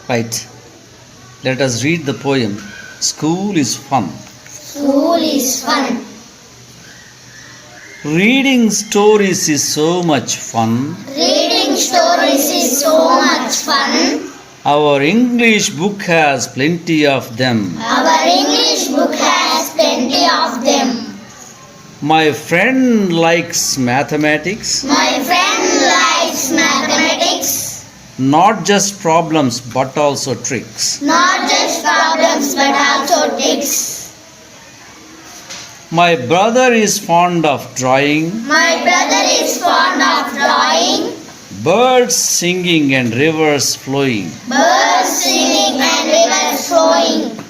Right. Let us read the poem. School is fun. School is fun. Reading stories is so much fun. Reading stories is so much fun. Our English book has plenty of them. Our English book has plenty of them. My friend likes mathematics. My friend likes mathematics. Not just problems but also tricks. Not just problems but also tricks. My brother is fond of drawing. My brother is fond of drawing. Birds singing and rivers flowing. Birds singing and rivers flowing.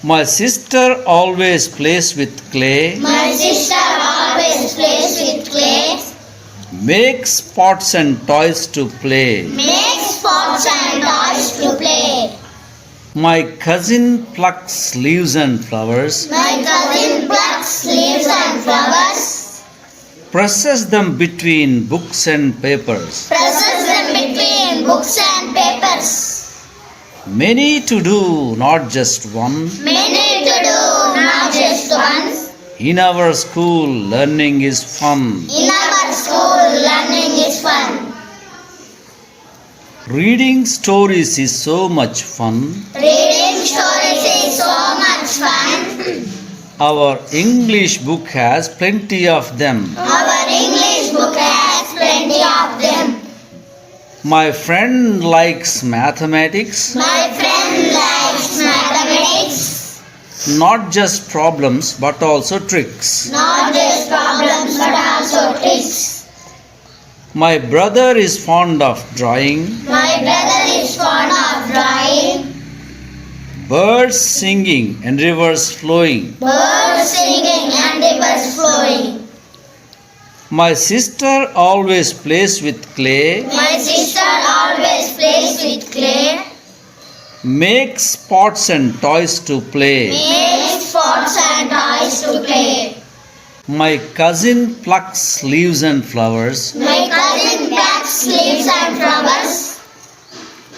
My sister always plays with clay. My sister always plays with clay. Makes pots and toys to play. Makes pots and toys to play. My cousin plucks leaves and flowers. My cousin plucks leaves and flowers. Presses them between books and papers. Presses them between books and papers. Many to do, not just one. Many to do, not just one. In our school, learning is fun. In our school, learning is fun. Reading stories is so much fun. Reading stories is so much fun. Our English book has plenty of them. Our English book has plenty of them. My friend likes mathematics. My friend likes mathematics. Not just problems but also tricks. Not just problems but also tricks. My brother is fond of drawing. My brother is fond of drawing. Birds singing and rivers flowing. Birds singing and rivers flowing. My sister always plays with clay. My sister always plays with clay. Makes pots and toys to play. Makes pots and toys to play. My cousin plucks leaves and flowers. My cousin plucks leaves and flowers.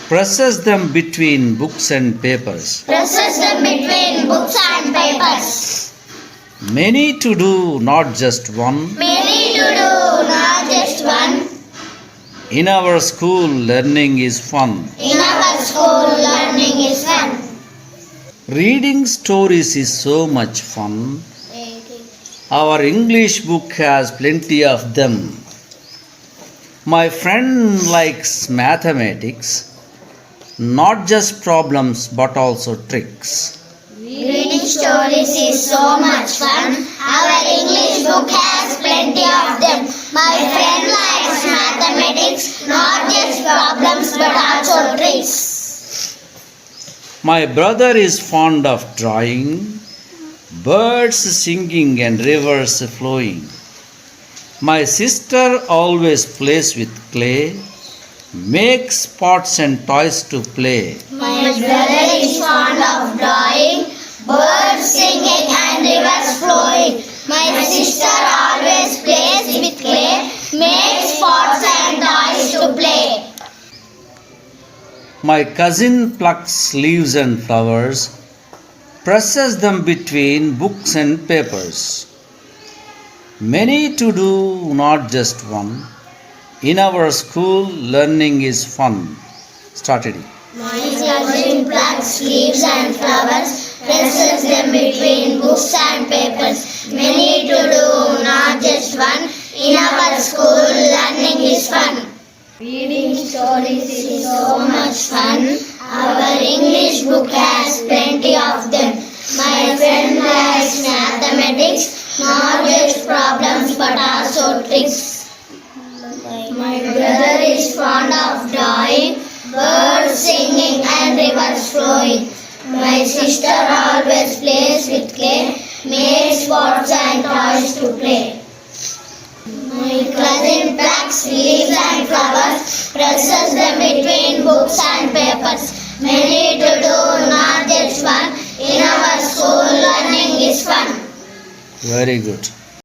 Presses them between books and papers. Presses them between books and papers. Many to do, not just one. Many to do, not just one. In our school, learning is fun. In our school, learning is fun. Reading stories is so much fun. Our English book has plenty of them. My friend likes mathematics. Not just problems but also tricks. Reading stories is so much fun. Our English book has plenty of them. My friend likes mathematics, not just problems but also tricks. My brother is fond of drawing. Birds singing and rivers flowing. My sister always plays with clay. Makes pots and toys to play. My brother is fond of drawing. Birds singing and rivers flowing. My sister always plays with clay. Makes pots and toys to play. My cousin plucks leaves and flowers. Presses them between books and papers. Many to do, not just one. In our school, learning is fun. Start reading. My cousin plucks leaves and flowers, presses them between books and papers. Many to do, not just one. In our school, learning is fun. Reading stories is so much fun. Our English book has plenty of them. My friend likes mathematics, not just problems but also tricks. My brother is fond of drawing. Birds singing and rivers flowing. My sister always plays with clay, makes pots and toys to play. My cousin plucks leaves and flowers, presses them between books and papers. Many to do, not just one. In our school, learning is fun. Very good.